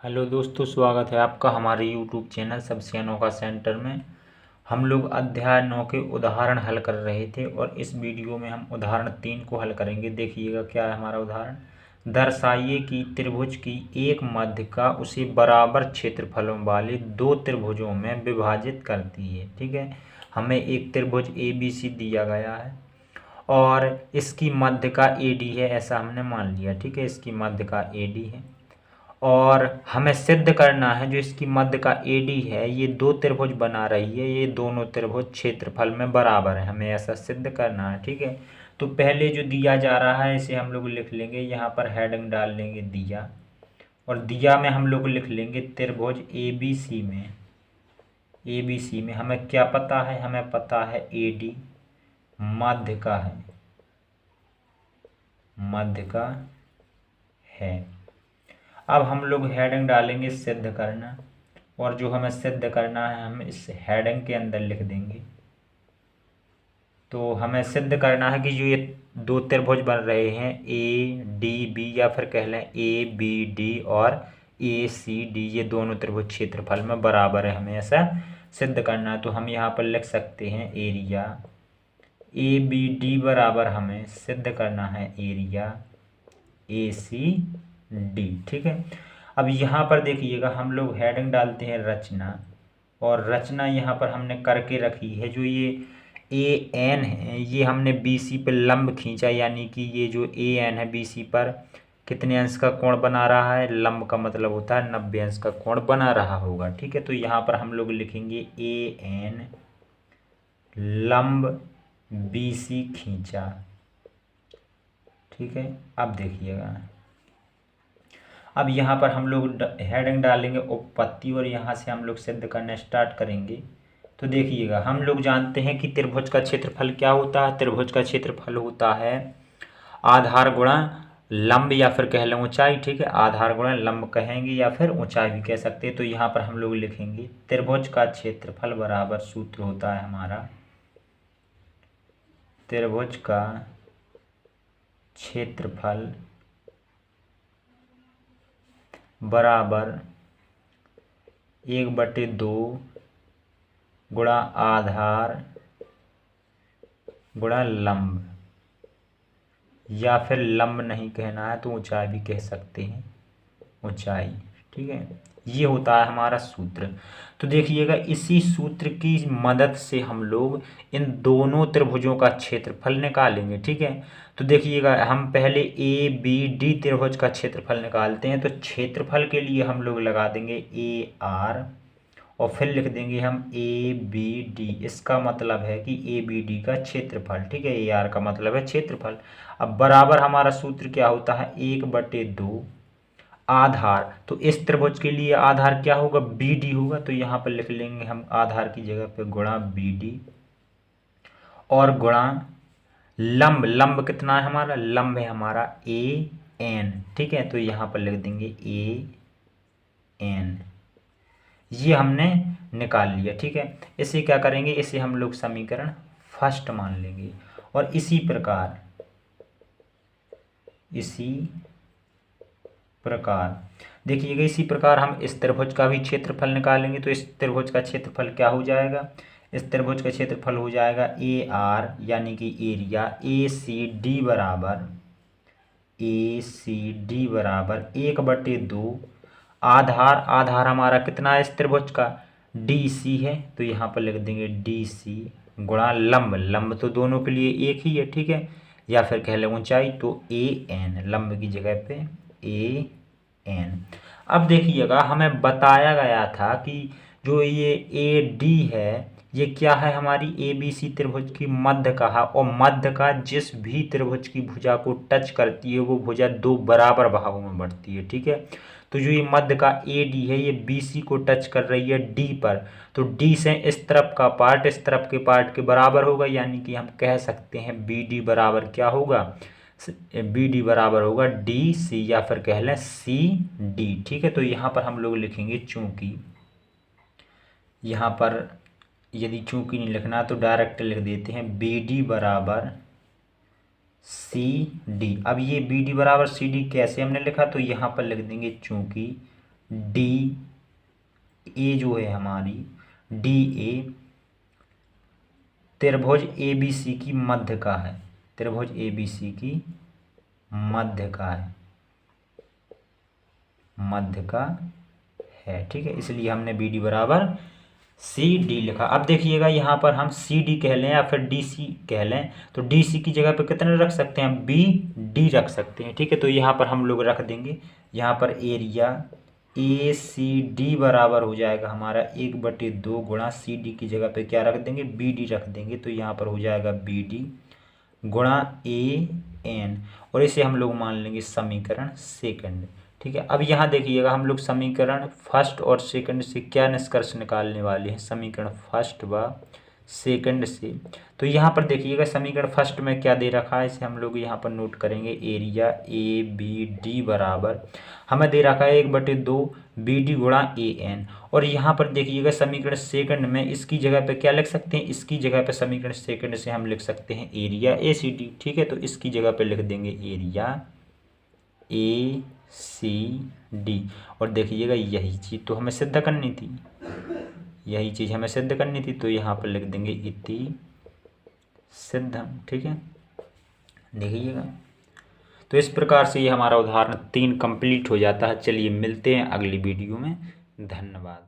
Hello दोस्तों, स्वागत है आपका हमारे यूट्यूब चैनल सबसे अनोखा सेंटर में। हम लोग अध्याय 9 के उदाहरण हल कर रहे थे और इस वीडियो में हम उदाहरण 3 को हल करेंगे। देखिएगा क्या है हमारा उदाहरण। दर्शाइए कि त्रिभुज की एक मध्यिका उसे बराबर क्षेत्रफलों वाले दो त्रिभुजों में विभाजित करती है। ठीक है, हमें एक त्रिभुज ABC दिया गया है और इसकी मध्यिका AD है, ऐसा हमने मान लिया। ठीक है, इसकी मध्यिका AD है और हमें सिद्ध करना है जो इसकी मध्य का AD है, ये दो त्रिभुज बना रही है, ये दोनों त्रिभुज क्षेत्रफल में बराबर है, हमें ऐसा सिद्ध करना है। ठीक है, तो पहले जो दिया जा रहा है इसे हम लोग लिख लेंगे, यहाँ पर हेडिंग डाल लेंगे दिया, और दिया में हम लोग लिख लेंगे त्रिभुज ABC में हमें क्या पता है, हमें पता है AD मध्य का है। अब हम लोग हेडिंग डालेंगे सिद्ध करना, और जो हमें सिद्ध करना है हम इस हेडिंग के अंदर लिख देंगे। तो हमें सिद्ध करना है कि जो ये दो त्रिभुज बन रहे हैं ADB, या फिर कह लें ABD और ACD, ये दोनों त्रिभुज क्षेत्रफल में बराबर है, हमें ऐसा सिद्ध करना है। तो हम यहाँ पर लिख सकते हैं एरिया ABD बराबर हमें सिद्ध करना है एरिया ACD। ठीक है, अब यहाँ पर देखिएगा हम लोग हेडिंग डालते हैं रचना, और रचना यहाँ पर हमने करके रखी है। जो ये AN है ये हमने BC पर लंब खींचा, यानी कि ये जो AN है BC पर कितने अंश का कोण बना रहा है, लंब का मतलब होता है 90 अंश का कोण बना रहा होगा। ठीक है, तो यहाँ पर हम लोग लिखेंगे AN लंब BC खींचा। ठीक है, अब देखिएगा, अब यहाँ पर हम लोग हेडिंग डालेंगे उपपत्ति, और यहाँ से हम लोग सिद्ध करना स्टार्ट करेंगे। तो देखिएगा, हम लोग जानते हैं कि त्रिभुज का क्षेत्रफल क्या होता है। त्रिभुज का क्षेत्रफल होता है आधार गुणा लंब, या फिर कह लें ऊंचाई। ठीक है, आधार गुणा लंब कहेंगे या फिर ऊंचाई भी कह सकते हैं। तो यहाँ पर हम लोग लिखेंगे त्रिभुज का क्षेत्रफल बराबर सूत्र होता है हमारा त्रिभुज का क्षेत्रफल बराबर 1/2 गुणा आधार गुणा लंब, या फिर लंब नहीं कहना है तो ऊंचाई भी कह सकते हैं, ऊंचाई। ठीक है, ये होता है हमारा सूत्र। तो देखिएगा, इसी सूत्र की मदद से हम लोग इन दोनों त्रिभुजों का क्षेत्रफल निकालेंगे। ठीक है, तो देखिएगा, हम पहले ABD त्रिभुज का क्षेत्रफल निकालते हैं। तो क्षेत्रफल के लिए हम लोग लगा देंगे AR, और फिर लिख देंगे हम ABD। इसका मतलब है कि ABD का क्षेत्रफल। ठीक है, AR का मतलब है क्षेत्रफल। अब बराबर हमारा सूत्र क्या होता है, 1/2 आधार। तो इस त्रिभुज के लिए आधार क्या होगा, BD होगा। तो यहाँ पर लिख लेंगे हम आधार की जगह पे गुणा BD, और गुणा लंब। लंब कितना है हमारा, लंब है हमारा AN। ठीक है, तो यहाँ पर लिख देंगे AN, ये हमने निकाल लिया। ठीक है, इसे क्या करेंगे, इसे हम लोग समीकरण फर्स्ट मान लेंगे। और इसी प्रकार देखिएगा, इसी प्रकार हम इस त्रिभुज का भी क्षेत्रफल निकालेंगे। तो इस त्रिभुज का क्षेत्रफल क्या हो जाएगा, इस त्रिभुज का क्षेत्रफल हो जाएगा AR, यानी कि एरिया ACD बराबर 1/2 आधार हमारा कितना है इस त्रिभुज का, DC है। तो यहाँ पर लिख देंगे DC गुणा लंब तो दोनों के लिए एक ही है। ठीक है, या फिर कह लें ऊंचाई, तो AN लंब की जगह पे AN। अब देखिएगा, हमें बताया गया था कि जो ये AD है ये क्या है, हमारी ABC त्रिभुज की मध्य का है, और मध्य का जिस भी त्रिभुज की भुजा को टच करती है वो भुजा दो बराबर भागों में बढ़ती है। ठीक है, तो जो ये मध्य का AD है ये BC को टच कर रही है D पर, तो D से इस तरफ का पार्ट इस तरफ के पार्ट के बराबर होगा, यानी कि हम कह सकते हैं BD बराबर क्या होगा, BD बराबर होगा DC, या फिर कह लें CD। ठीक है, तो यहाँ पर हम लोग लिखेंगे, चूंकि यहाँ पर यदि चूंकि नहीं लिखना तो डायरेक्ट लिख देते हैं BD बराबर CD। अब ये BD बराबर CD कैसे हमने लिखा, तो यहाँ पर लिख देंगे चूंकि डी ए जो है हमारी डी ए त्रिभुज ए बी सी की मध्य का है, त्रिभुज ए बी सी की मध्य का है, मध्य का है। ठीक है, इसलिए हमने बी डी बराबर सी डी लिखा। अब देखिएगा यहाँ पर हम सी डी कह लें या फिर डी सी कह लें, तो डी सी की जगह पे कितने रख सकते हैं, बी डी रख सकते हैं। ठीक है, तो यहाँ पर हम लोग रख देंगे, यहाँ पर एरिया ए सी डी बराबर हो जाएगा हमारा 1/2 गुणा सी डी की जगह पे क्या रख देंगे, बी डी रख देंगे। तो यहाँ पर हो जाएगा बी डी गुणा ए एन, और इसे हम लोग मान लेंगे समीकरण सेकंड। ठीक है, अब यहाँ देखिएगा हम लोग समीकरण फर्स्ट और सेकंड से क्या निष्कर्ष निकालने वाले हैं, समीकरण फर्स्ट व सेकंड से। तो यहाँ पर देखिएगा समीकरण फर्स्ट में क्या दे रखा है, इसे हम लोग यहाँ पर नोट करेंगे। एरिया ए बी डी बराबर हमें दे रखा है 1/2 बी डी गुणा ए एन, और यहाँ पर देखिएगा समीकरण सेकंड में इसकी जगह पे क्या लिख सकते हैं, इसकी जगह पे समीकरण सेकंड से हम लिख सकते हैं एरिया ए सी डी। ठीक है, तो इसकी जगह पे लिख देंगे एरिया ए सी डी, और देखिएगा यही चीज़ तो हमें सिद्ध करनी थी, यही चीज़ हमें सिद्ध करनी थी, तो यहाँ पर लिख देंगे इति सिद्धम। ठीक है, देखिएगा तो इस प्रकार से ये हमारा उदाहरण 3 कंप्लीट हो जाता है। चलिए मिलते हैं अगली वीडियो में, धन्यवाद।